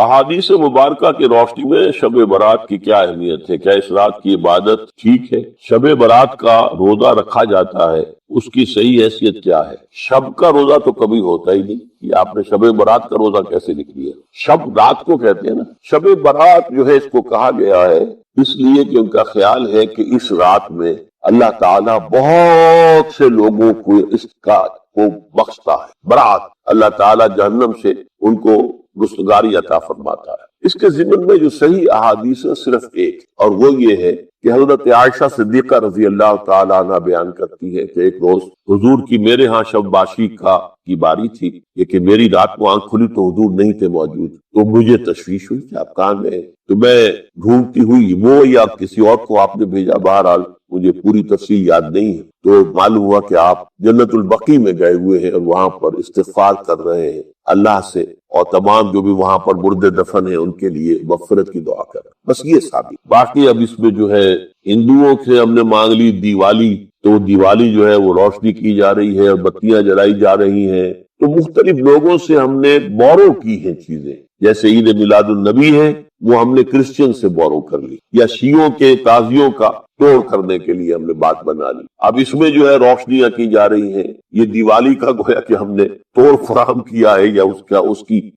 احادیث مبارکہ کی روشنی میں شب برات کی کیا اہمیت ہے؟ کیا اس رات کی عبادت ٹھیک ہے؟ شب برات کا روزہ رکھا جاتا ہے، اس کی صحیح حیثیت کیا ہے؟ شب کا روزہ تو کبھی ہوتا ہی نہیں، یہ آپ نے شب برات کا روزہ کیسے لکھ لیا؟ شب رات کو کہتے ہیں نا، شب برات جو ہے اس کو کہا گیا ہے اس لیے کہ ان کا خیال ہے کہ اس رات میں اللہ تعالیٰ بہت سے لوگوں کو اس کا کو بخشتا ہے۔ برات، اللہ تعالیٰ جہنم سے ان کو گستگاری عطا فرماتا ہے۔ اس کے ضمن میں جو صحیح احادیث ہے صرف ایک، اور وہ یہ ہے کہ حضرت عائشہ صدیقہ رضی اللہ تعالیٰ عنہ بیان کرتی ہے کہ ایک روز حضور کی میرے ہاں شب باشی کی باری تھی، یہ کہ میری رات کو آنکھ کھلی تو حضور نہیں تھے موجود، تو مجھے تشویش ہوئی کہ آپ کہاں گئے؟ تو میں ڈھونڈتی ہوئی وہ یا کسی اور کو آپ نے بھیجا، بہرحال مجھے پوری تفصیل یاد نہیں ہے، تو معلوم ہوا کہ آپ جنت البقیع میں گئے ہوئے ہیں اور وہاں پر استغفار کر رہے ہیں اللہ سے، اور تمام جو بھی وہاں پر مردے دفن ہیں ان کے لیے مغفرت کی دعا کر رہے ہیں۔ بس یہ ثابت۔ باقی اب اس میں جو ہے ہندوؤں سے ہم نے مانگ لی دیوالی، تو دیوالی جو ہے وہ روشنی کی جا رہی ہے اور بتیاں جلائی جا رہی ہیں، تو مختلف لوگوں سے ہم نے بورو کی ہیں چیزیں، جیسے عید میلاد النبی ہے وہ ہم نے کرسچن سے بورو کر لی، یا شیعوں کے تعزیوں کا توڑ کرنے کے لیے ہم نے بات بنا لی۔ اب اس میں جو ہے روشنیاں کی جا رہی ہیں، یہ دیوالی کا گویا کہ ہم نے توڑ فراہم کیا ہے یا اس کی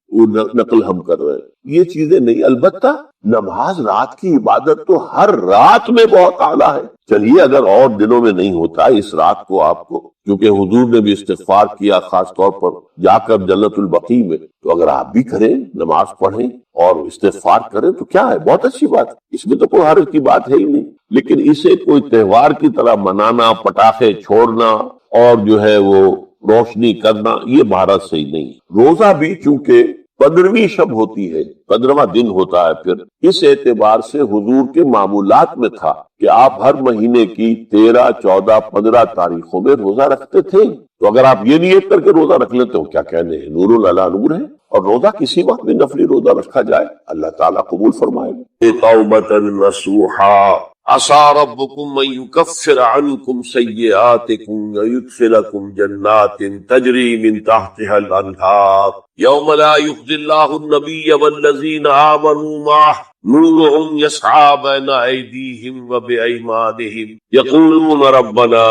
نقل ہم کر رہے ہیں، یہ چیزیں نہیں۔ البتہ نماز رات کی عبادت تو ہر رات میں بہت اعلیٰ ہے۔ چلیے اگر اور دنوں میں نہیں ہوتا، اس رات کو آپ کو، کیونکہ حضور نے بھی استغفار کیا خاص طور پر جا کر جنت البقیع میں، تو اگر آپ بھی کریں، نماز پڑھیں اور استغفار کریں تو کیا ہے، بہت اچھی بات ہے، اس میں تو کوئی حرج کی بات ہے ہی نہیں۔ لیکن اسے کوئی تہوار کی طرح منانا، پٹاخے چھوڑنا اور جو ہے وہ روشنی کرنا، یہ بھارت صحیح نہیں۔ روزہ بھی چونکہ 15ویں شب ہوتی ہے، 15واں دن ہوتا ہے، پھر اس اعتبار سے حضور کے معمولات میں تھا کہ آپ ہر مہینے کی 13، 14، 15 تاریخوں میں روزہ رکھتے تھے۔ تو اگر آپ یہ نیت کر کے روزہ رکھ لیتے ہو، کیا کہنے ہیں، نور علی نور ہے۔ اور روزہ کسی وقت بھی نفلی روزہ رکھا جائے، اللہ تعالیٰ قبول فرمائے گا۔ توبۃ نصوحا عسى ربكم أن يكفر عنكم سيئاتكم ويدخلكم جنات تجري من تحتها الأنهار يوم لا يخزي الله النبي والذين آمنوا معه نورهم يسعى بين أيديهم وبأيمانهم يقولون ربنا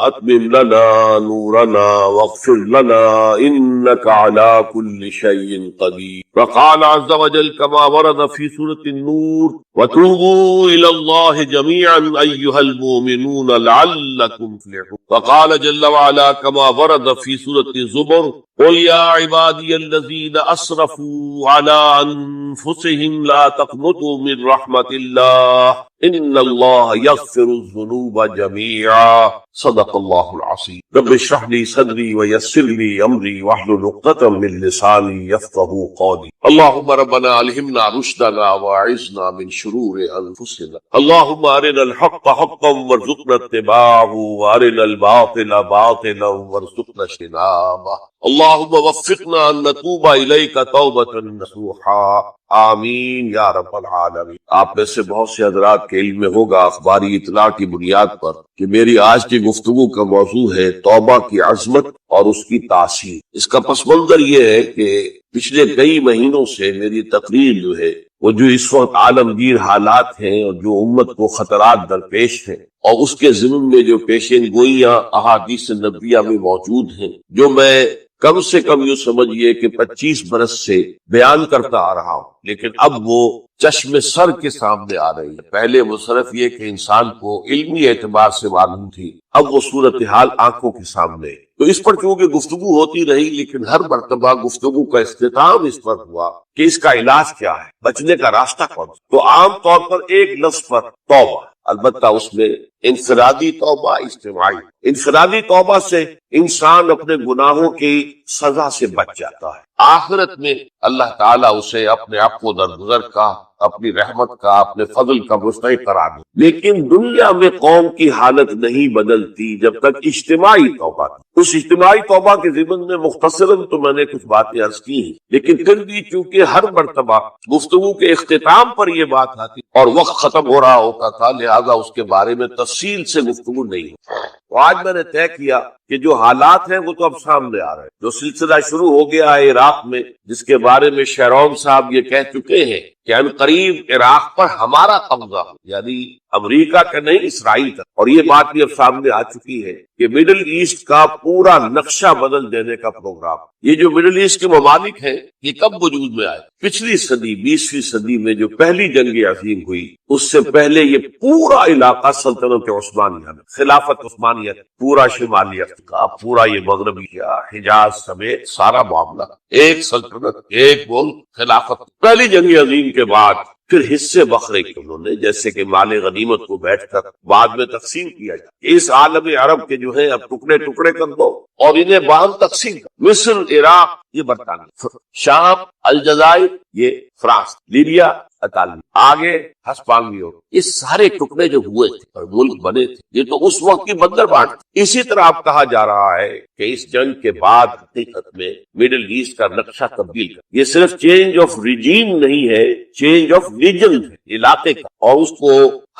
أتمم لنا نورنا واغفر لنا إنك على كل شيء قدير. وقال عز وجل كما ورد في سورة النور وتوبوا إلى الله جميعا أيها المؤمنون لعلكم تفلحون. وقال جل وعلا كما ورد في سورة الزمر قل يا عبادي الذين أسرفوا على أنفسهم لا تقنطوا من رحمة الله إن الله يغفر الذنوب جميعا. صدق الله العظيم. رب اشرح لي صدري ويسر لي أمري واحلل عقدة من لساني يفقهوا قولي. اللهم ربنا ألهمنا رشدنا وأعذنا من شرور أنفسنا. اللهم أرنا الحق حقا وارزقنا اتباعه وأرنا الباطل باطلا وارزقنا اجتنابه. اللهم وفقنا أن نتوب إليك توبة نصوحا. آمین یا رب العالمین۔ آپ میں سے بہت سے حضرات کے علم میں ہوگا اخباری اطلاع کی بنیاد پر کہ میری آج کی گفتگو کا موضوع ہے توبہ کی عظمت اور اس کی تاثیر۔ اس کا پس منظر یہ ہے کہ پچھلے کئی مہینوں سے میری تقریر جو ہے وہ جو اس وقت عالمگیر حالات ہیں اور جو امت کو خطرات درپیش ہیں اور اس کے ضمن میں جو پیشین گوئیاں احادیث نبویہ میں موجود ہیں، جو میں کم سے کم یوں سمجھئے کہ 25 برس سے بیان کرتا آ رہا ہوں، لیکن اب وہ چشم سر کے سامنے آ رہی ہے۔ پہلے وہ صرف یہ کہ انسان کو علمی اعتبار سے معلوم تھی، اب وہ صورتحال آنکھوں کے سامنے۔ تو اس پر چونکہ گفتگو ہوتی رہی، لیکن ہر مرتبہ گفتگو کا اختتام اس پر ہوا کہ اس کا علاج کیا ہے، بچنے کا راستہ کون سا۔ تو عام طور پر ایک لفظ پر توبہ، البتہ اس میں انفرادی توبہ، اجتماعی۔ انفرادی توبہ سے انسان اپنے گناہوں کی سزا سے بچ جاتا ہے، آخرت میں اللہ تعالیٰ اسے اپنے عفو و درگزر کا، اپنی رحمت کا، اپنے فضل کا مستحق قرار دے۔ لیکن دنیا میں قوم کی حالت نہیں بدلتی جب تک اجتماعی توبہ۔ اس اجتماعی توبہ کے ضمن میں مختصراً تو میں نے کچھ باتیں عرض کی ہیں، لیکن پھر بھی چونکہ ہر مرتبہ گفتگو کے اختتام پر یہ بات آتی اور وقت ختم ہو رہا ہوتا تھا، لہذا اس کے بارے میں تفصیل سے گفتگو نہیں ہوتی۔ تو آج میں نے طے کیا کہ جو حالات ہیں وہ تو اب سامنے آ رہے ہیں. جو سلسلہ شروع ہو گیا ہے عراق میں، جس کے بارے میں شیرون صاحب یہ کہہ چکے ہیں کہ ان قریب عراق پر ہمارا قبضہ ہو، یعنی امریکہ کا نہیں اسرائیل کا. اور یہ بات بھی اب سامنے آ چکی ہے کہ مڈل ایسٹ کا پورا نقشہ بدل دینے کا پروگرام. یہ جو مڈل ایسٹ کے ممالک ہیں یہ کب وجود میں آئے؟ پچھلی صدی 20ویں صدی میں جو پہلی جنگ عظیم ہوئی اس سے پہلے یہ پورا علاقہ سلطنت عثمانیہ میں، خلافت عثمانیہ، پورا شمالی افریقہ، پورا یہ مغربی حجاز سمیت سارا معاملہ ایک سلطنت، ایک ملک، خلافت. پہلی جنگ عظیم کے بعد پھر حصے بکھرے کے انہوں نے، جیسے کہ مال غنیمت کو بیٹھ کر بعد میں تقسیم کیا جائے. اس عالم عرب کے جو ہیں اب ٹکڑے ٹکڑے کر دو اور انہیں باہم تقسیم کر. مصر، عراق یہ برطانیہ، شام، الجزائر یہ فرانس، لیبیا اطالوی، آگے ہسپانویوں. یہ سارے ٹکڑے جو ہوئے تھے اور ملک بنے تھے یہ تو اس وقت کی بندر بانٹ. اسی طرح اب کہا جا رہا ہے کہ اس جنگ کے بعد حقیقت میں مڈل ایسٹ کا نقشہ تبدیل کر. یہ صرف چینج آف ریجیم نہیں ہے، چینج آف ریجن ہے علاقے کا. اور اس کو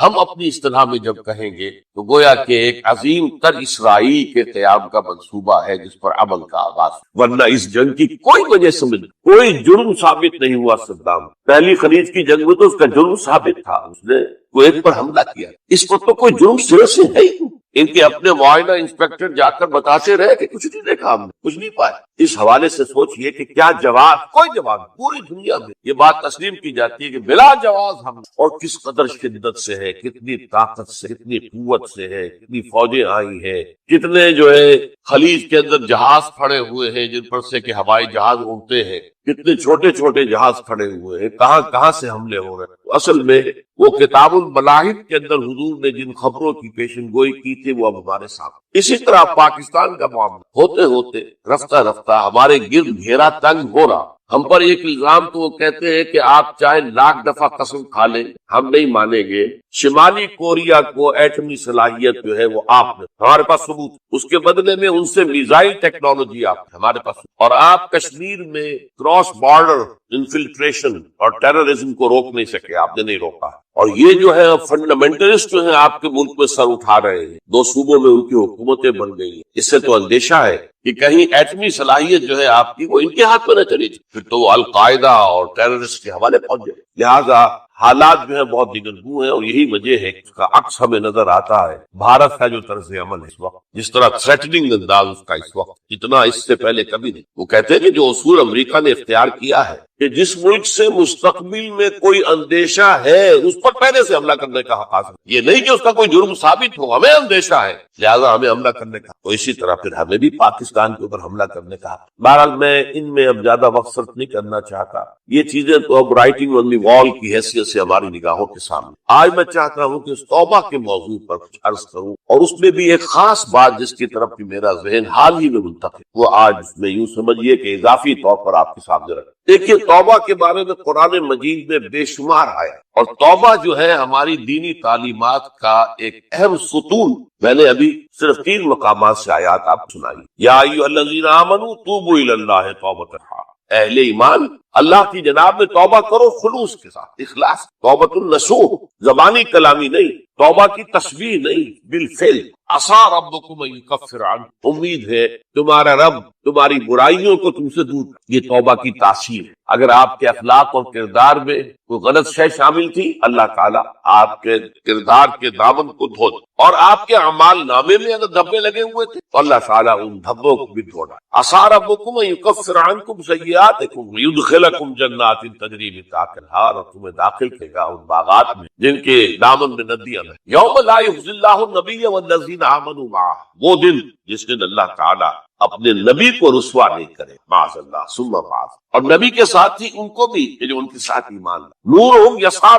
ہم اپنی اصطلاح میں جب کہیں گے تو گویا کہ ایک عظیم تر اسرائیل کے قیام کا منصوبہ ہے جس پر عمل کا آغاز. ورنہ اس جنگ کی کوئی وجہ سمجھ، کوئی جرم ثابت نہیں ہوا. صدام پہلی خلیج کی جنگ میں تو اس کا جرم ثابت تھا، اس نے کویت پر حملہ کیا. اس پر تو کوئی جرم سرے سے ہے ہی. ان کے اپنے معائنہ انسپیکٹر جا کر بتاتے رہے کہ کچھ نہیں دیکھا ہم نے، کچھ نہیں پایا. اس حوالے سے سوچئے کہ کیا جواز، کوئی جواز پوری دنیا میں یہ بات تسلیم کی جاتی ہے کہ بلا جواز ہم، اور کس قدر شدت سے ہے، کتنی طاقت سے، کتنی قوت سے ہے، کتنی فوجیں آئی ہیں، کتنے جو ہے خلیج کے اندر جہاز کھڑے ہوئے ہیں جن پر سے کہ ہوائی جہاز اڑتے ہیں، کتنے چھوٹے چھوٹے جہاز کھڑے ہوئے ہیں، کہاں کہاں سے حملے ہو رہے ہیں. اصل میں وہ کتاب الملاحم کے اندر حضور نے جن خبروں کی پیشن گوئی کی تھی وہ اب ہمارے سامنے. اسی طرح پاکستان کا معاملہ ہوتے ہوتے رفتہ رفتہ ہمارے گرد گھیرا تنگ ہو رہا. ہم پر ایک الزام تو وہ کہتے ہیں کہ آپ چاہے لاکھ دفعہ قسم کھا لیں ہم نہیں مانیں گے، شمالی کوریا کو ایٹمی صلاحیت جو ہے وہ آپ نے، ہمارے پاس ثبوت. اس کے بدلے میں ان سے میزائل ٹیکنالوجی آپ نے، ہمارے پاس. اور آپ کشمیر میں کراس بارڈر انفلٹریشن اور ٹیررزم کو روک نہیں سکے، آپ نے نہیں روکا. اور یہ جو ہے فنڈامنٹلسٹ جو ہیں آپ کے ملک میں سر اٹھا رہے ہیں، 2 صوبوں میں ان کی حکومتیں بن گئی ہیں. اس سے تو اندیشہ ہے کہ کہیں ایٹمی صلاحیت جو ہے آپ کی وہ ان کے ہاتھ میں نہ چلی جائے، پھر تو وہ القاعدہ اور ٹیررسٹ کے حوالے پہنچ جائے. لہٰذا حالات جو ہے بہت دیگرگوں ہیں اور یہی وجہ ہے کہ اس کا عکس ہمیں نظر آتا ہے. بھارت کا جو طرز عمل ہے اس وقت، جس طرح تھریٹننگ انداز اس کا اس وقت، اتنا اس سے پہلے کبھی نہیں. وہ کہتے ہیں کہ جو اصول امریکہ نے اختیار کیا ہے کہ جس ملک سے مستقبل میں کوئی اندیشہ ہے اس پر پہلے سے حملہ کرنے کا حق حاصل، یہ نہیں کہ اس کا کوئی جرم ثابت ہو، ہمیں اندیشہ ہے لہذا ہمیں حملہ کرنے کا. تو اسی طرح پھر ہمیں بھی پاکستان کے اوپر حملہ کرنے کا. بہرحال میں ان میں اب زیادہ وقت صرف نہیں کرنا چاہتا. یہ چیزیں تو اب رائٹنگ آن دی وال کی حیثیت سے ہماری نگاہوں کے سامنے. آج میں چاہتا ہوں کہ اس توبہ کے موضوع پر کچھ عرض کروں، اور اس میں بھی ایک خاص بات جس کی طرف میرا ذہن حال ہی میں منتقل، وہ آج میں یوں سمجھیے کہ اضافی طور پر آپ کے سامنے رکھ. دیکھیے توبہ کے بارے میں قرآن مجید میں بے شمار آیا، اور توبہ جو ہے ہماری دینی تعلیمات کا ایک اہم ستون. میں نے ابھی صرف 3 مقامات سے آیات آپ سنائی. یا ایھا الذین آمنوا توبوا الی اللہ توبۃ نصوحا، اہل ایمان اللہ کی جناب میں توبہ کرو خلوص کے ساتھ، اخلاص. توبۃ النصوح زبانی کلامی نہیں، توبہ کی تشبیہ نہیں، بالفعل. عسیٰ ربکم ان یکفر عنکم، امید ہے تمہارا رب تمہاری برائیوں کو تم سے دور. یہ توبہ کی تاثیر ہے. اگر آپ کے اخلاق اور کردار میں کوئی غلط شے شامل تھی، اللہ تعالیٰ آپ کے کردار کے دامن کو دھو دے. اور آپ کے اعمال نامے میں اگر دھبے لگے ہوئے تھے تو اللہ تعالیٰ ان دھبوں کو بھی دھو ڈالے. عسیٰ ربکم ان یکفر عنکم سیئاتکم ویدخلکم جنات تجری من تحتها الانہار، اور تمہیں داخل کرے گا ان باغات میں جن کے دامن میں ندیاں ہیں. یوم لا یخزی اللہ النبی والذین آمنوا معہ، وہ دن جس دن اللہ تعالیٰ اپنے نبی کو رسوا نہیں کرے، معاذ اللہ ثم معاذ، اور نبی کے ساتھ ہی ان کو بھی جو ان کے ساتھ ایمان. نورہم یسعی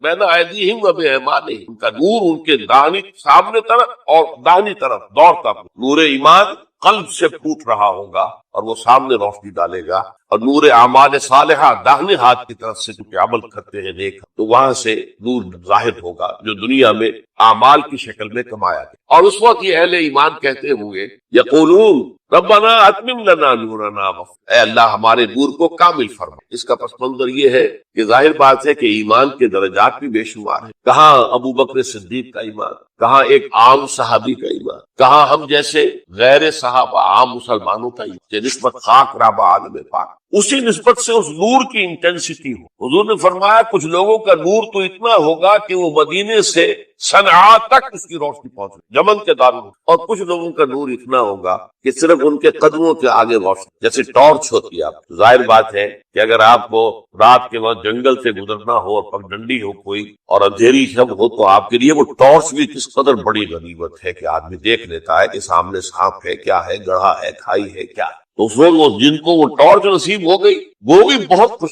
بین ایدیہم و بایمانہم، ان کا نور ان کے داہنی سامنے طرف اور داہنی طرف دوڑتا، نور ایمان قلب سے پھوٹ رہا ہوگا اور وہ سامنے روشنی ڈالے گا، اور نور اعمال صالحہ داہنے ہاتھ کی طرف سے کیونکہ عمل کرتے ہیں نیک، تو وہاں سے نور ظاہر ہوگا جو دنیا میں اعمال کی شکل میں کمایا گیا۔ اور اس وقت یہ اہل ایمان کہتے ہوئے یقولون ربنا اتمم لنا نورنا، اے اللہ ہمارے نور کو کامل فرما۔ اس کا پس منظر یہ ہے کہ ظاہر بات ہے کہ ایمان کے درجات بھی بے شمار ہیں، کہاں ابو بکر صدیق کا ایمان، کہاں ایک عام صحابی کا ایمان، کہاں ہم جیسے غیر صحابہ عام مسلمانوں کا ایمان، نسبت خاک رابع عالم پاک، اسی نسبت سے اس نور کی انٹینسٹی ہو۔ حضور نے فرمایا کچھ لوگوں کا نور تو اتنا ہوگا کہ وہ مدینے سے صنعاء تک اس کی روشنی پہنچے، یمن کے داروں، اور کچھ لوگوں کا نور اتنا ہوگا کہ صرف ان کے قدموں کے آگے روشنی، جیسے ٹارچ ہوتی ہے۔ آپ ظاہر بات ہے کہ اگر آپ کو رات کے وقت جنگل سے گزرنا ہو اور پگڈنڈی ہو کوئی اور اندھیری شب ہو، تو آپ کے لیے وہ ٹارچ بھی کس قدر بڑی غنیمت ہے کہ آدمی دیکھ لیتا ہے کہ سامنے سانپ ہے، کیا ہے، گڑھا ہے، کھائی ہے، کیا ہے۔ تو اس وقت جن کو وہ ٹارچ نصیب ہو گئی وہ بھی بہت خوش،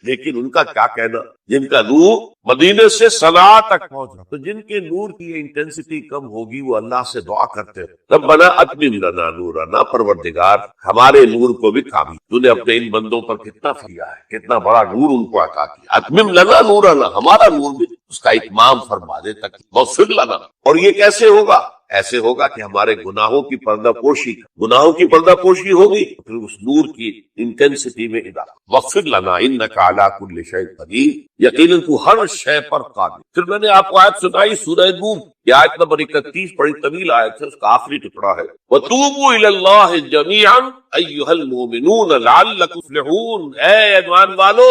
لیکن ان کا کیا کہنا جن کا نور مدینے سے صنعاء تک پہنچ رہا، تو جن کے نور کی انٹینسٹی کم ہوگی وہ اللہ سے دعا کرتے ہیں ربنا اتمم لنا نورنا، پروردگار ہمارے نور کو بھی کامل، تو نے اپنے ان بندوں پر کتنا کیا ہے، کتنا بڑا نور ان کو عطا کیا، اتمم لنا نورنا، ہمارا نور بھی اس کا اتمام فرما دے تک واغفر لنا۔ اور یہ کیسے ہوگا؟ ایسے ہوگا کہ ہمارے گناہوں کی پردہ پوشی ہوگی، پھر اس نور کی انٹینسٹی میں اضافہ۔ واغفر لنا انک علی کل شیء قدیر، یقیناً تو ہر شے پر قادر۔ پھر میں نے آپ کو آیت سنائی سورہ نور، یہ آیت نمبر 31، بڑی طویل آیت ہے، اس کا آخری ٹکڑا ہے وَتُوبُوا إِلَى اللَّهِ جَمِيعًا أَيُّهَا الْمُؤْمِنُونَ لَعَلَّكُمْ تُفْلِحُونَ، اے ایمان والو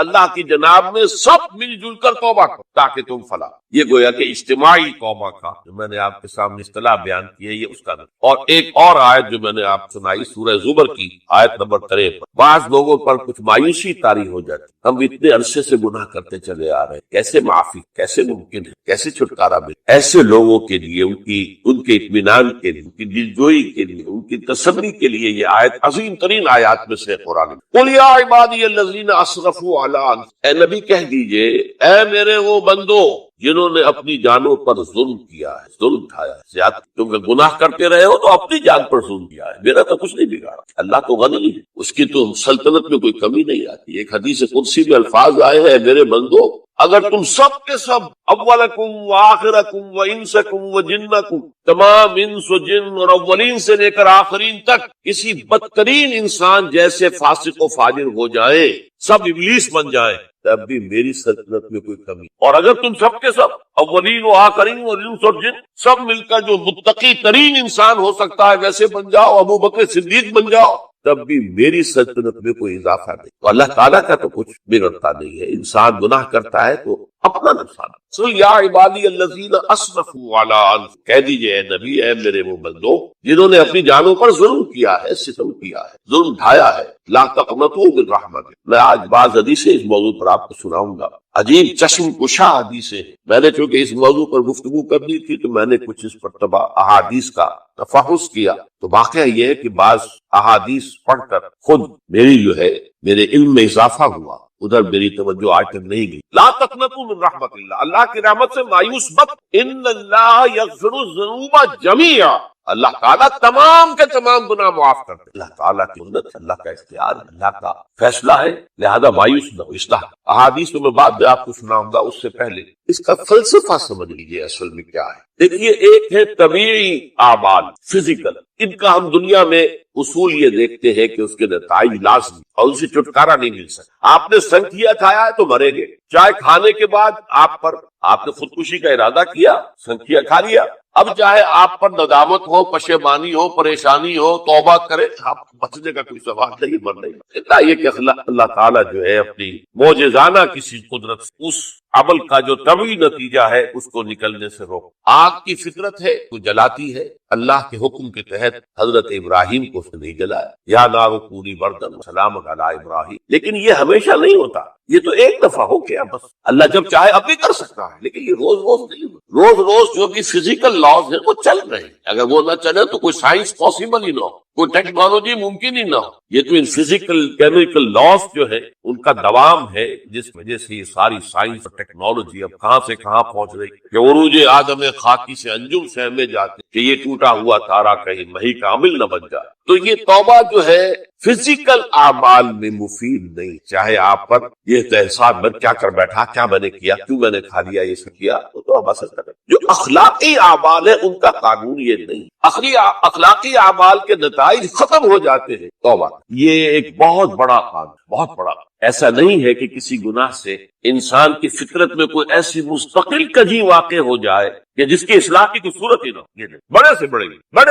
اللہ کی جناب میں سب مل جل کر توبہ کرو تاکہ تم فلاح۔ یہ گویا کہ اجتماعی توبہ کا جو میں نے آپ کے سامنے اصطلاح بیان کی ہے، یہ اس کا نام۔ اور ایک اور آیت جو میں نے آپ سنائی سورہ زمر کی آیت نمبر 53، بعض لوگوں پر کچھ مایوسی طاری ہو جاتی، ہم اتنے عرصے سے گناہ کرتے چلے آ رہے ہیں، کیسے معافی، کیسے ممکن ہے، کیسے چھٹکارا ملے؟ ایسے لوگوں کے لیے ان کے اطمینان کے لیے، ان کی دلجوئی کے لیے، ان کی تسلی کے لیے یہ آیت عظیم ترین آیات میں سے قرآن۔ قل یا عبادی الذین اسرفوا علی انفسہم، اے نبی کہہ دیجئے اے میرے وہ بندو جنہوں نے اپنی جانوں پر ظلم کیا ہے، ظلم اٹھایا ہے، زیادہ کیونکہ گناہ کرتے رہے ہو تو اپنی جان پر ظلم کیا ہے، میرا تو کچھ نہیں بگاڑا، اللہ تو غنی ہے، اس کی تو سلطنت میں کوئی کمی نہیں آتی۔ ایک حدیث قدسی میں الفاظ آئے ہیں میرے بندو اگر تم سب کے سب اولکم و آخرکم و انسکم و جنکم، تمام انس و جن اور اولین سے لے کر آخرین تک کسی بدترین انسان جیسے فاسق و فاجر ہو جائے، سب ابلیس بن جائے، تب بھی میری سلطنت میں کوئی کمی، اور اگر تم سب کے سب اولین و آخرین اور انس اور جن سب مل کر جو متقی ترین انسان ہو سکتا ہے ویسے بن جاؤ، ابو بکر صدیق بن جاؤ، تب بھی میری سلطنت میں کوئی اضافہ نہیں۔ تو اللہ تعالیٰ کا تو کچھ بگڑتا نہیں ہے، انسان گناہ کرتا ہے تو اپنا نقصان۔ سن یا عبادی الذین اسرفوا علی انفسہم، کہہ دیجئے اے نبی اے میرے وہ بندو جنہوں نے اپنی جانوں پر ظلم کیا ہے، ستم کیا ہے، ظلم ڈھایا ہے، لا تقنطوا من رحمت۔ میں آج بعض حدیثیں اس موضوع پر آپ کو سناؤں گا، عجیب چشم کشا حدیثیں۔ میں نے چونکہ اس موضوع پر گفتگو کرنی تھی تو میں نے کچھ اس پر احادیث کا تفحص کیا، تو واقعہ یہ ہے کہ بعض احادیث پڑھ کر خود میری جو ہے میرے علم میں اضافہ ہوا، ادھر میری توجہ آج تک نہیں گئی۔ لا تقنطوا من رحمت اللہ، اللہ کی رحمت سے مایوس مت، ان اللہ یغفر الذنوب جميعا، اللہ تعالیٰ تمام کے تمام گناہ معاف کرتے ہیں۔ اللہ تعالیٰ کی سنت، اللہ کا اختیار، اللہ کا فیصلہ ہے، لہذا مایوس نہ ہو۔ اصلاح احادیث میں بعد میں آپ کو سناؤں گا، اس سے پہلے اس کا فلسفہ سمجھ لیجیے اصل میں کیا ہے۔ دیکھیے ایک ہے طبیعی اعمال، فزیکل، ان کا ہم دنیا میں اصول یہ دیکھتے ہیں کہ اس کے نتائج لازمی اور ان سے چھٹکارا نہیں مل سکتا۔ آپ نے سنکھیا کھایا ہے تو مریں گے، چائے کھانے کے بعد آپ نے خودکشی کا ارادہ کیا، سنکھیا کھا لیا، اب چاہے آپ پر ندامت ہو، پشیمانی ہو، پریشانی ہو، توبہ کرے، آپ بچنے کا کوئی سوال نہیں، مرنے کا یہ کہ اللہ تعالیٰ جو ہے اپنی معجزانہ کسی قدرت سے اس عمل کا جو طبعی نتیجہ ہے اس کو نکلنے سے روک۔ آگ کی فطرت ہے وہ جلاتی ہے، اللہ کے حکم کے تحت حضرت ابراہیم کو اس نے نہیں جلایا، یا نار کونی بردن سلام علی ابراہیم، لیکن یہ ہمیشہ نہیں ہوتا، یہ تو ایک دفعہ ہو گیا بس۔ اللہ جب چاہے اب بھی کر سکتا ہے، لیکن یہ روز روز نہیں ہوتا۔ روز روز جو بھی فزیکل لاز ہیں وہ چل رہے ہیں، اگر وہ نہ چلے تو کوئی سائنس پاسبل ہی نہ ہو، کوئی ٹیکنالوجی ممکن ہی نہ ہو۔ یہ تو ان فزیکل کیمیکل لاز جو ہے ان کا دوام ہے، جس وجہ سے یہ ساری سائنس اور ٹیکنالوجی اب کہاں سے کہاں پہنچ رہی ہے کہ عروج آدم خاکی سے انجم سہمے جاتے کہ یہ ٹوٹا ہوا تارا کہیں مہی کا عمل نہ بن جائے۔ تو یہ توبہ جو ہے فزیکل اعمال میں مفید نہیں، چاہے آپ پر یہ احساس میں کیا کر بیٹھا، کیا میں نے کیا، کیوں میں نے کھا لیا، یہ سب کیا، تو توبہ سے کرے۔ جو اخلاقی اعمال ہے ان کا قانون یہ نہیں، اخلاقی اعمال کے نتائج ختم ہو جاتے ہیں، توبہ یہ ایک بہت بڑا قانون، بہت بڑا۔ ایسا نہیں ہے کہ کسی گناہ سے انسان کی فطرت میں کوئی ایسی مستقل کجی واقع ہو جائے کہ جس کی اصلاح کی کوئی صورت ہی نہ ہو، یہ نہیں، بڑے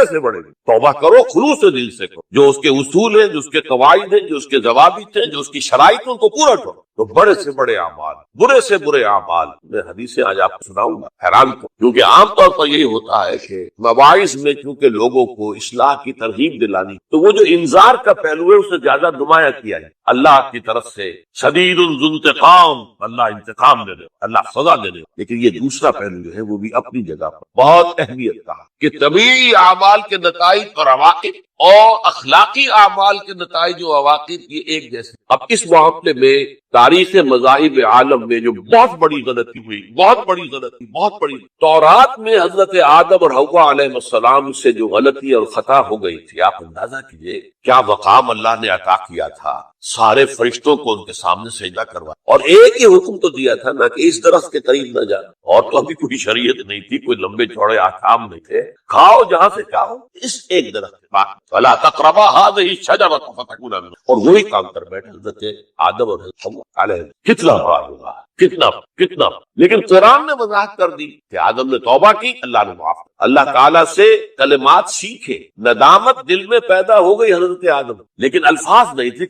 سے بڑے توبہ کرو، خلوص دل سے کرو، جو اس کے اصول ہیں، جو اس کے قواعد ہیں، جو اس کے ضوابط ہیں، جو اس کی شرائط ہیں، ان کو پورا کرو۔ تو بڑے سے بڑے اعمال، برے سے برے اعمال، میں حدیثیں آج آپ کو سناؤں گا، حیران کروں، کیونکہ عام طور پر یہی ہوتا ہے کہ مواعظ میں چونکہ لوگوں کو اصلاح کی ترغیب دلانی، تو وہ جو انذار کا پہلو ہے اسے زیادہ نمایاں کیا ہے۔ اللہ کی طرف سے شدید ذو انتقام، اللہ انتقام دے دے، اللہ سزا دے دے، لیکن یہ دوسرا پہلو جو ہے وہ بھی اپنی جگہ پر بہت اہمیت کا کہ طبیعی اعمال کے نتائج اور عواقب اور اخلاقی اعمال کے نتائج و عواقب یہ ایک جیسے۔ اب اس معاملے میں تاریخ مذاہب عالم میں جو بہت بڑی غلطی ہوئی، بہت بڑی تورات میں حضرت آدم اور حوا علیہ السلام سے جو غلطی اور خطا ہو گئی تھی، آپ اندازہ کیجئے کیا مقام اللہ نے عطا کیا تھا، سارے فرشتوں کو ان کے سامنے سجدہ کروا، اور ایک ہی حکم تو دیا تھا نا کہ اس درخت کے قریب نہ جانا، اور تو ابھی کوئی شریعت نہیں تھی، کوئی لمبے چوڑے احکام نہیں تھے، کھاؤ جہاں سے چاہو اس ایک درخت کے بعد، وَلَا تَقْرَبَا هَٰذِهِ الشَّجَرَةَ فَتَكُونَا مِنَ الظَّالِمِينَ، اور وہی کام کر بیٹھے حضرت آدم اور حضرت حوا علیہ، کتنا بڑا ہوگا، کتنا، لیکن قرآن نے وضاحت کر دی کہ آدم نے توبہ کی، اللہ نے معاف کیا، اللہ تعالیٰ سے کلمات سیکھے، ندامت دل میں پیدا ہو گئی حضرت آدم، لیکن الفاظ نہیں تھے،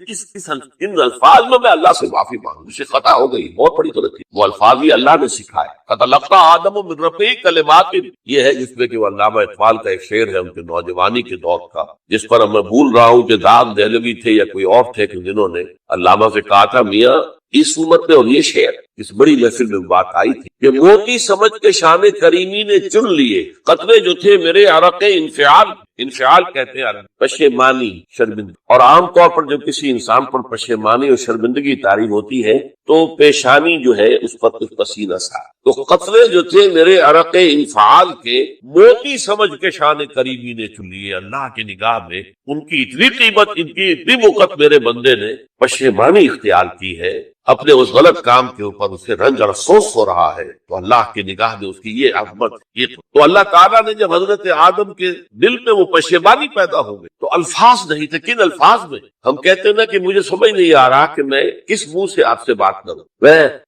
ان الفاظ میں اللہ سے معافی مانگوں، اسے خطا ہو گئی، بہت بڑی غلطی، وہ الفاظ بھی اللہ نے سکھائے، فَتَلَقَّىٰ آدَمُ مِن رَّبِّهِ کَلِمَاتٍ، یہ ہے جس میں کہ وہ علامہ اقبال کا ایک شعر ہے ان کے نوجوانی کے دور کا، جس پر میں بھول رہا ہوں کہ داد دہلوی تھے یا کوئی اور تھے کہ جنہوں نے علامہ سے کہا تھا، میاں اس امت میں، اور یہ شعر اس بڑی محفل میں بات آئی تھی کہ موتی سمجھ کے شان کریمی نے چن لیے، قطرے جو تھے میرے عرق انفعال کہتے ہیں پشیمانی، شرمندگی، اور عام طور پر جب کسی انسان پر پشیمانی اور شرمندگی طاری ہوتی ہے تو پیشانی جو ہے اس پر کچھ پسینہ سا، تو قطرے جو تھے میرے عرق انفعال کے موتی سمجھ کے شان کریمی نے چن لیے، اللہ کی نگاہ میں ان کی اتنی قیمت، ان کی اتنی وقت میرے بندے نے پشیمانی اختیار کی ہے، اپنے اس غلط کام کے اوپر اسے رنج اور افسوس ہو رہا ہے، تو اللہ کی نگاہ میں اس کی یہ عظمت، یہ تو اللہ تعالیٰ نے جب حضرت آدم کے دل میں وہ پشیمانی پیدا ہو گئی تو الفاظ نہیں تھے، کن الفاظ میں؟ ہم کہتے ہیں نا کہ مجھے سمجھ نہیں آ رہا کہ میں کس منہ سے آپ سے بات کروں،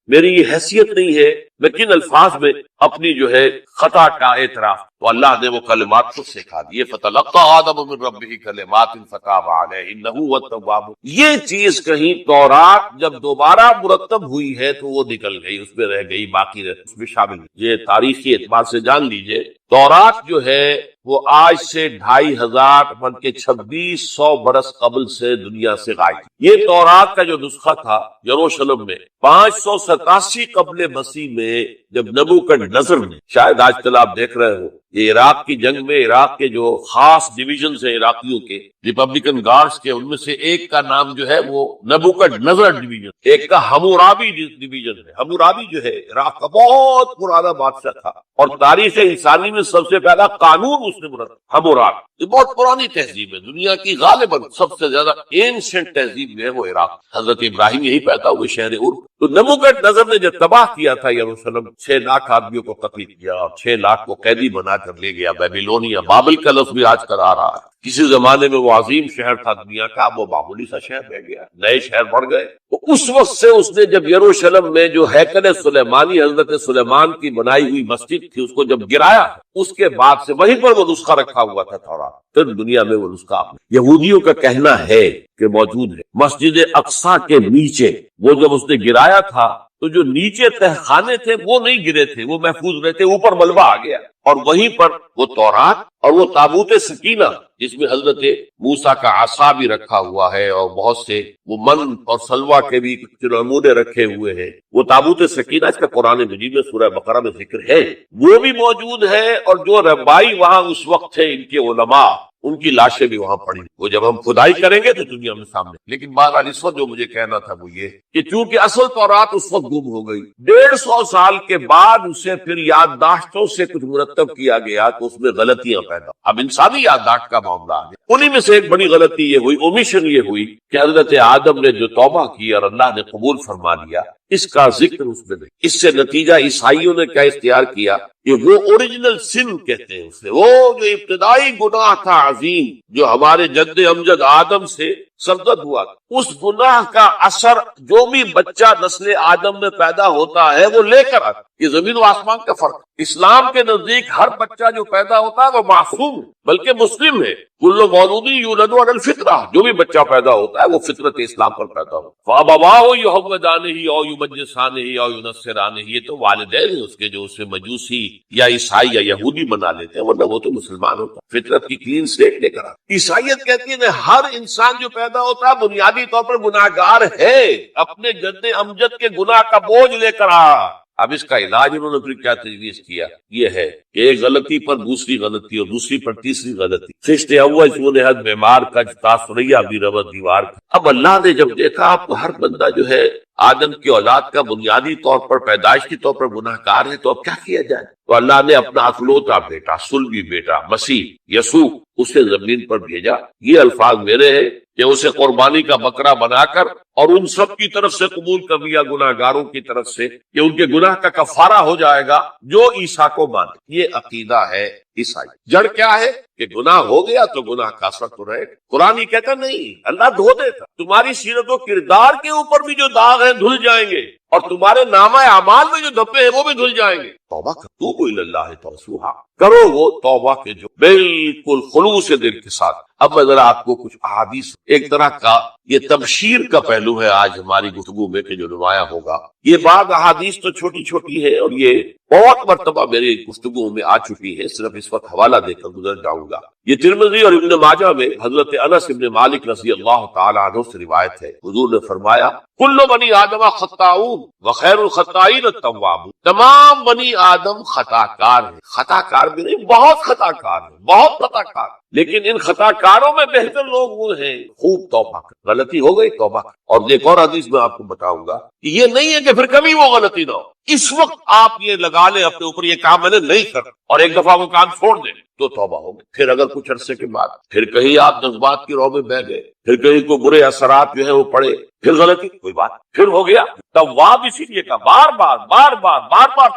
میری یہ حیثیت نہیں ہے، میں کن الفاظ میں اپنی جو ہے خطا کا اعتراف، تو اللہ نے وہ کلمات خود سکھا دیے، فَتَلَقَّىٰ آدَمُ مِن رَّبِّهِ كَلِمَاتٍ فَتَابَ عَلَيْهِ إِنَّهُ هُوَ التَّوَّابُ۔ یہ چیز کہیں تورات جب دوبارہ مرتب ہوئی ہے تو وہ نکل گئی، اس میں رہ گئی، باقی اس میں شامل، یہ تاریخی اعتبار سے جان لیجئے، تورات جو ہے وہ آج سے 2500 بلکہ 2600 برس قبل سے دنیا سے غائب۔ یہ تورات کا جو نسخہ تھا یروشلم میں 587 قبل مسیح میں جب نبوکدنضر نے، شاید آج کل آپ دیکھ رہے ہو یہ عراق کی جنگ میں عراق کے جو خاص ڈویژنز ہیں عراقیوں کے ریپبلکن گارڈز کے، ان میں سے ایک کا نام جو ہے وہ نبوکدنضر ڈویژن، ایک کا حمورابی ڈویژن ہے۔ حمورابی جو ہے عراق کا بہت پرانا بادشاہ تھا اور تاریخ انسانی میں سب سے پہلا قانون اس نے مرتب، حمورابی، یہ بہت پرانی تہذیب ہے، دنیا کی غالباً سب سے زیادہ اینشنٹ تہذیب جو ہے وہ عراق، حضرت ابراہیم یہی پیدا ہوئے شہر عرب۔ تو نبوکدنضر نے جب تباہ کیا تھا یروشلم، 6 لاکھ آدمیوں کو قتل کیا اور 6 لاکھ کو قیدی بنا کر لے گیا بیبیلونیا، بابل کا لفظ بھی آج کل آ رہا ہے، کسی زمانے میں وہ عظیم شہر تھا دنیا کا، وہ معمولی سا شہر رہ گیا، نئے شہر بڑھ گئے۔ تو اس وقت سے اس نے جب یروشلم میں جو ہیکل سلیمانی حضرت سلیمان کی بنائی ہوئی مسجد تھی اس کو جب گرایا، اس کے بعد سے وہیں پر وہ نسخہ رکھا ہوا تھا تورات، پھر دنیا میں وہ نسخہ یہودیوں کا کہنا ہے کہ موجود ہے مسجد اقصی کے نیچے، وہ جب اس نے گرایا تھا تو جو نیچے تہخانے تھے وہ نہیں گرے تھے، وہ محفوظ رہتے، اوپر ملبہ آ گیا، اور وہیں پر وہ تورات اور وہ تابوت سکینہ جس میں حضرت موسیٰ کا عصا بھی رکھا ہوا ہے اور بہت سے وہ من اور سلوہ کے بھی نمونے رکھے ہوئے ہیں، وہ تابوت سکینہ اس کا قرآن مجید میں سورہ بقرہ میں ذکر ہے، وہ بھی موجود ہے، اور جو ربائی وہاں اس وقت تھے ان کے علماء، ان کی لاشیں بھی وہاں پڑی، وہ جب ہم کھدائی کریں گے تو دنیا میں سامنے۔ لیکن بہرحال اس وقت جو مجھے کہنا تھا وہ یہ کہ چونکہ اصل تورات اس وقت گم ہو گئی، 150 سال کے بعد اسے پھر یادداشتوں سے کچھ مرتب کیا گیا تو اس میں غلطیاں پیدا، اب انسانی یادداشت کا معاملہ آ گیا۔ انہی میں سے ایک بڑی غلطی یہ ہوئی، اومیشن یہ ہوئی کہ حضرت آدم نے جو توبہ کی اور اللہ نے قبول فرما لیا، اس کا ذکر اس میں نہیں۔ اس سے نتیجہ عیسائیوں نے کیا اختیار کیا کہ وہ اوریجنل سن کہتے ہیں اسے، وہ جو ابتدائی گناہ تھا عظیم جو ہمارے جد امجد آدم سے سرزد ہوا، اس گناہ کا اثر جو بھی بچہ نسل آدم میں پیدا ہوتا ہے وہ لے کر آتا۔ یہ زمین و آسمان کا فرق۔ اسلام کے نزدیک ہر بچہ جو پیدا ہوتا ہے وہ معصوم بلکہ مسلم ہے۔ کل مولود یولد علی الفطرہ، جو بھی بچہ پیدا ہوتا ہے وہ فطرت اسلام پر پیدا ہوتا ہے۔ فابواہ یحودانہ او یمجسانہ او ینصرانہ، یہ تو والدین ہیں اس کے جو اسے مجوسی یا عیسائی یا یہودی بنا لیتے ہیں، ورنہ وہ تو مسلمان ہوتا ہے، فطرت کی کلین سلیٹ لے کر آتا۔ عیسائیت کہتی ہے ہر انسان جو پیدا ہوتا ہے بنیادی طور پر گناہگار ہے، اپنے جد امجد کے گناہ کا بوجھ لے کر آ۔ اب اس کا علاج انہوں نے پھر کیا تجویز کیا، یہ ہے کہ ایک غلطی پر دوسری غلطی اور دوسری پر تیسری غلطی، خشت اول سون حد بیمار کا تاثریا بھی ربط دیوار کا۔ اب اللہ نے جب دیکھا اب ہر بندہ جو ہے آدم کی اولاد کا بنیادی طور پر پیدائشی طور پر گناہ کار ہے، تو اب کیا کیا جائے؟ تو اللہ نے اپنا اکلوتا بیٹا، صلبی بیٹا مسیح یسوع اسے زمین پر بھیجا۔ یہ الفاظ میرے ہیں کہ اسے قربانی کا بکرا بنا کر اور ان سب کی طرف سے قبول کر لیا، گناہ گاروں کی طرف سے، کہ ان کے گناہ کا کفارہ ہو جائے گا جو عیسیٰ کو مانے۔ یہ عقیدہ ہے عیسائی۔ جڑ کیا ہے کہ گناہ ہو گیا تو گناہ کا اثر تو رہے۔ قرآن یہ کہتا نہیں، اللہ دھو دیتا، تمہاری سیرت و کردار کے اوپر بھی جو داغ ہیں دھل جائیں گے، اور تمہارے نامہ اعمال میں جو دھبے ہیں وہ بھی دھل جائیں گے۔ توبہ توبوا الی اللہ توبہ، کرو وہ توبہ کے جو بالکل خلوص دل کے ساتھ۔ اب میں ذرا آپ کو کچھ احادیث، ایک طرح کا یہ تبشیر کا پہلو ہے آج ہماری گفتگو میں کہ جو نمایاں ہوگا۔ یہ بعض احادیث تو چھوٹی چھوٹی ہے اور یہ بہت مرتبہ میری گفتگو میں آ چکی ہے، صرف اس وقت حوالہ دے کر گزر جاؤں گا۔ یہ ترمذی اور ابن ماجہ میں حضرت انس ابن مالک رضی اللہ تعالی عنہ سے روایت ہے، حضور نے فرمایا کل بنی آدم خطاؤون وخیر الخطائین التوابون، تمام بنی آدم خطا کار ہیں، خطا کار بھی نہیں، بہت خطا کار ہیں، بہت خطا کار، لیکن ان خطا کاروں میں بہتر لوگ وہ ہیں خوب توبہ کر۔ غلطی ہو گئی توبہ کر۔ اور ایک اور حدیث میں آپ کو بتاؤں گا کہ یہ نہیں ہے کہ پھر کبھی وہ غلطی نہ ہو، اس وقت آپ یہ لگا لیں اپنے اوپر یہ کام میں نے نہیں کرنا، اور ایک دفعہ وہ کام چھوڑ دیں تو توبہ ہو گئی۔ پھر اگر کچھ عرصے کے بعد پھر کہیں آپ جذبات کی رو میں بہ گئے، پھر کہیں کوئی برے اثرات جو ہے وہ پڑے، پھر غلطی کوئی بات پھر ہو گیا، تواب اسی لیے کا بار بار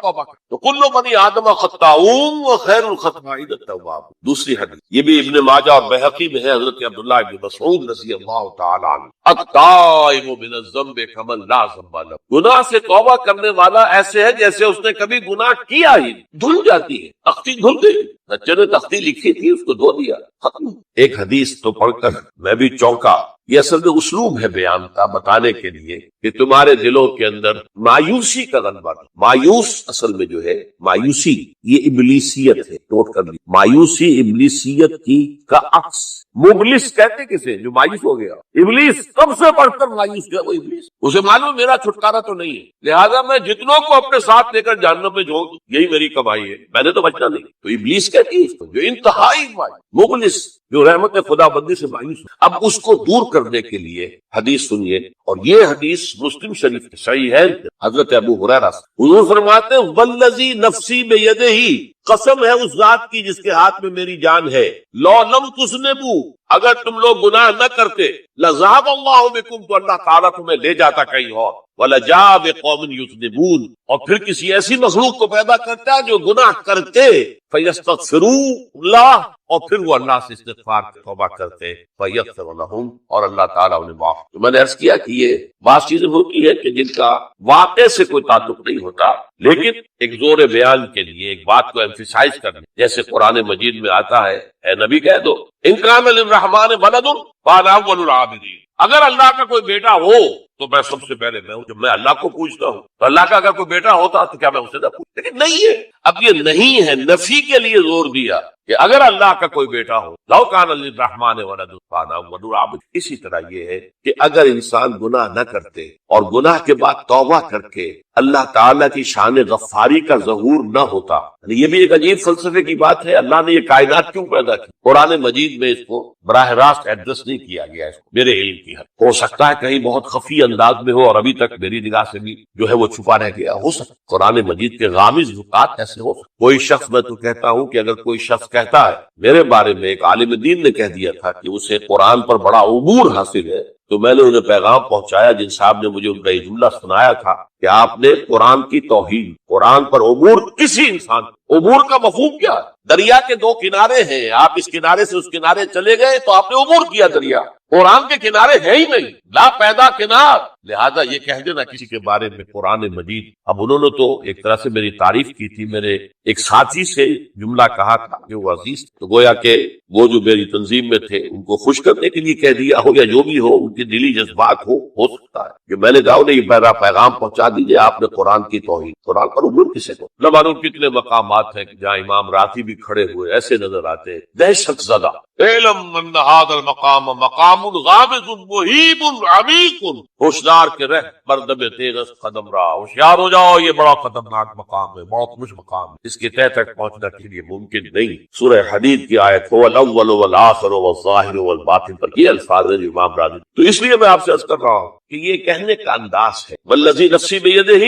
توبہ کر۔ تو کل بنی آدم خطاؤون وخیر الخطائین التواب۔ دوسری حدیث یہ بھی ابن ماجہ اور بہقی میں ہے، حضرت عبداللہ بن مسعود رضی اللہ تعالی عنہ، التائب من الذنب کمن لا ذنب له، گناہ سے توبہ کرنے والا ایسے ہے جیسے اس نے کبھی گناہ کیا ہی، دھل جاتی ہے، تختی دھل گئی، بچے نے تختی لکھی تھی اس کو دھو دیا، ختم۔ ایک حدیث تو پڑھ کر میں بھی چونکا۔ یہ اصل میں اسلوب ہے بیان کا، بتانے کے لیے کہ تمہارے دلوں کے اندر مایوسی کا غلبہ نہیں۔ مایوس اصل میں جو ہے مایوسی یہ ابلیسیت ہے، نوٹ کر لی، مایوسی ابلیسیت کی کا عکس۔ مبلس کہتے کسے جو مایوس ہو گیا، ابلیس سب سے بڑھ کر مایوس جو ہے وہ ابلیس، اسے معلوم میرا چھٹکارا تو نہیں ہے، لہذا میں جتنوں کو اپنے ساتھ لے کر جہنم میں جھونک، یہی میری کمائی ہے، میں نے تو بچنا نہیں۔ تو ابلیس کہتی ہے اس کو جو انتہائی مبلس، جو رحمت خدا بندی سے مایوس۔ اب اس کو دور کرنے کے لیے حدیث سنیے، اور یہ حدیث مسلم شریف کے صحیح ہے، حضرت ابو ہریرہ سے حضور فرماتے ہیں والذی نفسی بیدہ، قسم ہے اس ذات کی جس کے ہاتھ میں میری جان ہے، لو لم تذنبوا، اگر تم لوگ گناہ نہ کرتے، لذهب اللہ بکم، تو اللہ تعالیٰ تمہیں لے جاتا کہیں اور، وَلَجَاءَ بِقَوْمٍ يُذْنِبُونَ، اور پھر کسی ایسی مخلوق کو پیدا کرتا ہے جو گناہ کرتے، فَيَسْتَغْفِرُوا اللَّهَ، اور پھر وہ اللہ سے استغفار توبہ کرتے، فَيَغْفِرُ لَهُمْ، اور اللہ تعالیٰ انہیں معاف۔ تو میں نے عرض کیا کہ یہ بعض چیزیں ہوتی ہے کہ جن کا واقع سے کوئی تعلق نہیں ہوتا، لیکن ایک زور بیان کے لیے ایک بات کو ایمفیسائز کرنے، جیسے قرآن مجید میں آتا ہے، اے نبی کہہ دو ان کان للرحمن ولد فانا اول العابدین، اگر اللہ کا کوئی بیٹا ہو تو میں سب سے پہلے میں ہوں، جب میں اللہ کو پوچھتا ہوں تو اللہ کا اگر کوئی بیٹا ہوتا تو کیا میں اسے نہ پوچھتا، لیکن نہیں ہے۔ اب یہ نہیں ہے، نفی کے لیے زور دیا کہ اگر اللہ کا کوئی بیٹا ہو، لو کان للرحمن ولد فانا اول العابدین۔ اسی طرح یہ ہے کہ اگر انسان گناہ نہ کرتے اور گناہ کے بعد توبہ کر کے اللہ تعالیٰ کی شان غفاری کا ظہور نہ ہوتا، یہ بھی ایک عجیب فلسفے کی بات ہے، اللہ نے یہ کائنات کیوں پیدا کی؟ قرآن مجید میں اس کو براہ راست ایڈریس نہیں کیا گیا، اس کو میرے علم کی حد، ہو سکتا ہے کہیں بہت خفیہ انداز میں ہو اور ابھی تک میری نگاہ سے بھی جو ہے وہ چھپا رہ گیا ہو سکتا. قرآن مجید کے غامض نکات ایسے ہو سکتے. کوئی شخص، میں تو کہتا ہوں کہ اگر کوئی شخص کہتا ہے، میرے بارے میں ایک عالم دین نے کہہ دیا تھا کہ اسے قرآن پر بڑا عبور حاصل ہے، تو میں نے انہیں پیغام پہنچایا جن صاحب نے مجھے ان کا یہ جملہ سنایا تھا کہ آپ نے قرآن کی توہین، قرآن پر عبور کسی انسان، عبور کا مفہوم کیا ہے؟ دریا کے دو کنارے ہیں، آپ اس کنارے سے اس کنارے چلے گئے تو آپ نے عبور کیا. دریا قرآن کے کنارے ہے ہی نہیں، لا پیدا کنار. لہذا یہ کہہ دینا کسی کے بارے میں قرآن مجید. اب انہوں نے تو ایک طرح سے میری تعریف کی تھی، میرے ایک ساتھی سے جملہ کہا تھا کہ وہ عزیز، تو گویا کہ وہ جو میری تنظیم میں تھے ان کو خوش کرنے کے لیے کہہ دیا ہو یا جو بھی ہو، ان کے دلی جذبات ہو سکتا ہے کہ میں نے کہا انہیں یہ میرا پیغام پہنچا دیجیے، آپ نے قرآن کی توہین، قرآن پر عبور کسے کو. نہ معلوم کتنے مقامات ہیں جہاں امام راتی بھی کھڑے ہوئے ایسے نظر آتے ہیں دہشت زدہ. علم ان هذا المقام مقام غامض محیب عمیق. ہوشیار کے رہ مردم تیغ قدم را، ہوشیار ہو جاؤ، یہ بڑا خطرناک مقام ہے، بہت مشکل مقام ہے، اس کے تہ تک پہنچنا کے لیے ممکن نہیں. سورہ حدید کی آیت هو الاول والآخر والظاہر والباطن پر یہ الفاظ ہیں امام راضی. تو اس لیے میں آپ سے عرض کر رہا ہوں کہ یہ کہنے کا انداز ہے، والذی نفسی بیدہ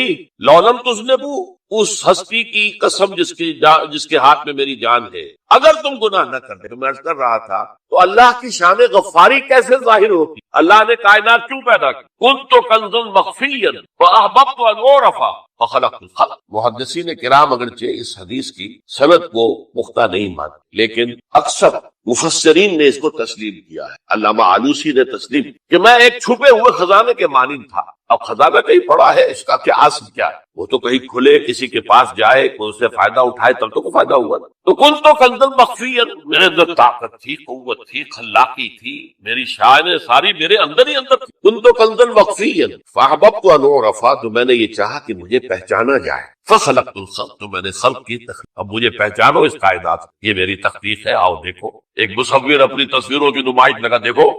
لو لم تذنبوا، اس ہستی کی قسم جس کے ہاتھ میں میری جان ہے، اگر تم گناہ نہ کرتے. تو میں عرض کر رہا تھا تو اللہ کی شان غفاری کیسے ظاہر ہوتی؟ اللہ نے کائنات کیوں پیدا کی؟ کنت کنز مخفیا فاحببت ان اعرف فخلقت الخلق. محدثین کرام اگرچہ اس حدیث کی سند کو پختہ نہیں مانتے، لیکن اکثر مفسرین نے اس کو تسلیم کیا ہے. علامہ آلوسی نے تسلیم کہ میں ایک چھپے ہوئے خزانے کے مانند تھا. اب خزانہ کہیں پڑا ہے، اس کا کیا اصل کیا ہے؟ وہ تو کہیں کھلے، کسی کے پاس جائے، کوئی اس سے فائدہ اٹھائے تب تو کوئی فائدہ ہوا. تو کنت کنزا مخفیا، میرے اندر طاقت تھی، قوت تھی، خلاقی تھی، میری شان ساری میرے اندر ہی اندر تھی. کنت کنزا مخفیا فاحببت ان اعرف، تو میں نے یہ چاہا کہ مجھے پہچانا جائے. فخلقت الخلق، تو میں نے خلق کی تخلیق. اب مجھے پہچانو اس کائنات، یہ میری تخلیق ہے، آؤ دیکھو. ایک مصور اپنی تصویروں کی نمائش لگا، دیکھو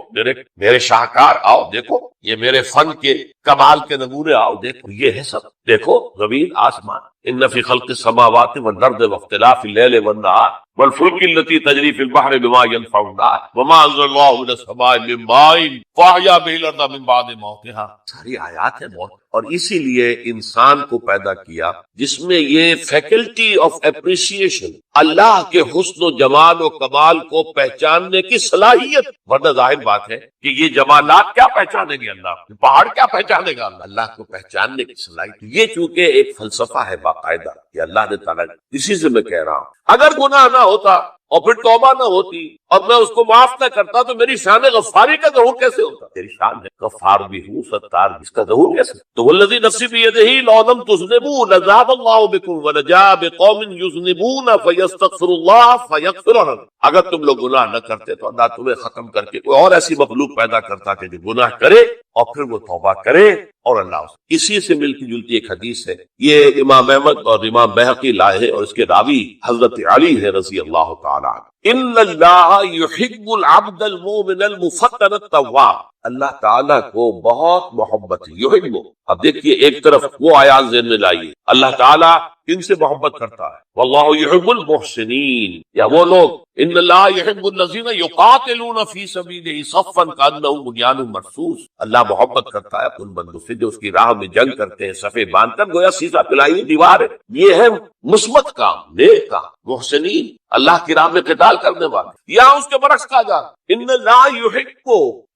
میرے شاہکار، آؤ دیکھو یہ میرے فن کے کمال کے نمونے، آؤ دیکھو یہ ہے سب. دیکھو زمین آسمان، ان فی خلق السماوات والارض واختلاف اللیل والنہار والفلک التي تجری فی البحر بما ينفع الناس وما انزل الله من السماء من ماء فاحیا به الارض من بعد موتها. ساری آیات ہیں بہت. اور اسی لیے انسان کو پیدا کیا جس میں یہ فیکلٹی آف اپریسیشن، اللہ کے حسن و جمال و کمال کو پہچاننے کی صلاحیت. ورنہ ظاہر بات ہے کہ یہ جمالات کیا پہچانیں گے اللہ، پہاڑ کیا پہچانے گا اللہ کو پہچاننے کی صلاحیت. یہ چونکہ ایک فلسفہ ہے باقاعدہ کہ اللہ نے تعالیٰ، اسی سے میں کہہ رہا ہوں اگر گناہ نہ ہوتا اور پھر توبہ نہ ہوتی اور میں اس کو معاف نہ کرتا تو میری شان غفاری کا ظہور کیسے ہوتا؟ تیری شان ہے، غفار بھی ہوں، ستار بھی، اس کا ظہور کیسے؟ تو والذی نفسی بیدہ لو لم تذنبوا لذهب اللہ بکم ولجاء بقوم یذنبون فیستغفر اللہ فیغفر لهم. اگر تم لوگ گناہ نہ کرتے تو اللہ تمہیں ختم کر کے کوئی اور ایسی مخلوق پیدا کرتا کہ جو گناہ کرے اور پھر وہ توبہ کرے اور اللہ. اسی سے ملتی جلتی ایک حدیث ہے، یہ امام احمد اور امام بہقی لائے ہیں اور اس کے راوی حضرت علی ہے رضی اللہ تعالی عنہ. ان اللہ یحب العبد المؤمن المفتن التواب. اللہ تعالیٰ کو بہت محبت ہے، یحب. اب دیکھیے ایک طرف وہ آیات ذہن میں لائیے، اللہ تعالیٰ کن سے محبت کرتا ہے؟ واللہ یحب المحسنین. یا وہ لوگ ان اللہ یحب الذین یقاتلون فی سبیلہ صفا کانہم بنیان مرصوص. اللہ محبت کرتا ہے ان بندوں سے جو اس کی راہ میں جنگ کرتے ہیں صفے باندھ کر، گویا سیدھا پلائی ہوئی دیوار ہے. یہ ہے مثبت کام، نیک کام. محسنین اللہ کی راہ میں قتال کرنے والے. یا اس کے برعکس کہا جا ان اللہ یحب،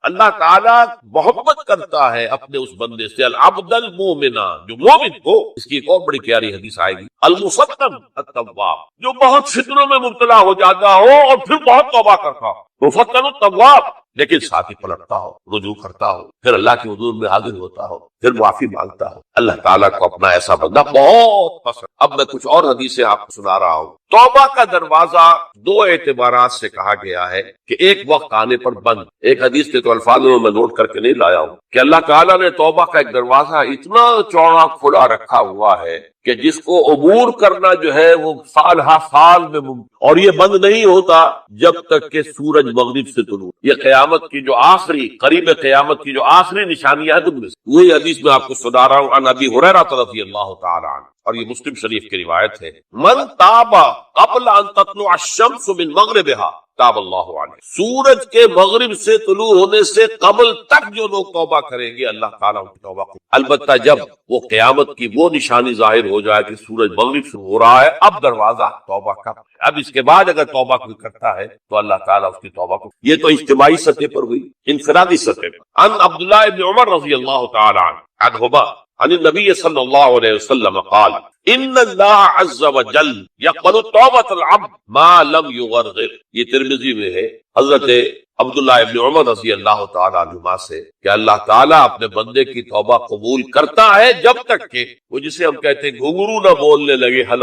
اللہ تعالیٰ محبت کرتا ہے اپنے اس بندے سے العبد المومن، جو مومن ہو. اس کی ایک اور بڑی پیاری حدیث آئے گی، المفتن التواب، جو بہت فتنوں میں مبتلا ہو جاتا ہو اور پھر بہت توبہ کرتا ہو. مفتن التواب، لیکن ساتھ ہی پلٹتا ہو، رجوع کرتا ہو، پھر اللہ کے حضور میں حاضر ہوتا ہو، پھر معافی مانگتا ہو. اللہ تعالیٰ کو اپنا ایسا بندہ بہت پسند. اب میں کچھ اور حدیثیں آپ کو سنا رہا ہوں. توبہ کا دروازہ دو اعتبارات سے کہا گیا ہے کہ ایک وقت آنے پر بند. ایک حدیث کے تو الفاظ میں نوٹ کر کے نہیں لایا ہوں کہ اللہ تعالیٰ نے توبہ کا ایک دروازہ اتنا چوڑا کھلا رکھا ہوا ہے کہ جس کو عبور کرنا جو ہے وہ سال ہا سال میں ممکن، اور یہ بند نہیں ہوتا جب تک کہ سورج مغرب سے طلوع. یہ قیامت کی جو آخری، قریب قیامت کی جو آخری نشانیاں ہیں، وہی حدیث میں آپ کو سنا رہا ہوں. عن ابی ہریرہ رضی اللہ تعالی عنہ اور یہ مسلم شریف کی روایت ہے، من تاب قبل ان تطلع الشمس من مغربها تاب اللہ علیہ، سورج کے مغرب سے طلوع ہونے سے قبل تک جو لوگ توبہ کریں گے اللہ تعالیٰ ان کی توبہ کو، البتہ جب وہ قیامت کی وہ نشانی ظاہر ہو جائے کہ سورج مغرب سے ہو رہا ہے، اب دروازہ توبہ کا، اب اس کے بعد اگر توبہ کوئی کرتا ہے تو اللہ تعالیٰ اس کی توبہ کو، یہ تو اجتماعی سطح پر ہوئی، انفرادی سطح پر۔ ان عبداللہ ابن عمر رضی اللہ تعالیٰ عنہما عن النبی صلی اللہ علیہ وسلم قال ان اللہ عز وجل یقبل توبۃ العبد ما لم یغرغر، یہ ترمذی میں ہے حضرت عبداللہ ابن عمر رضی اللہ تعالیٰ عنہما سے کہ اللہ تعالیٰ اپنے بندے کی توبہ قبول کرتا ہے جب تک کہ وہ، جسے ہم کہتے ہیں گھنگرو نہ بولنے لگے، حلق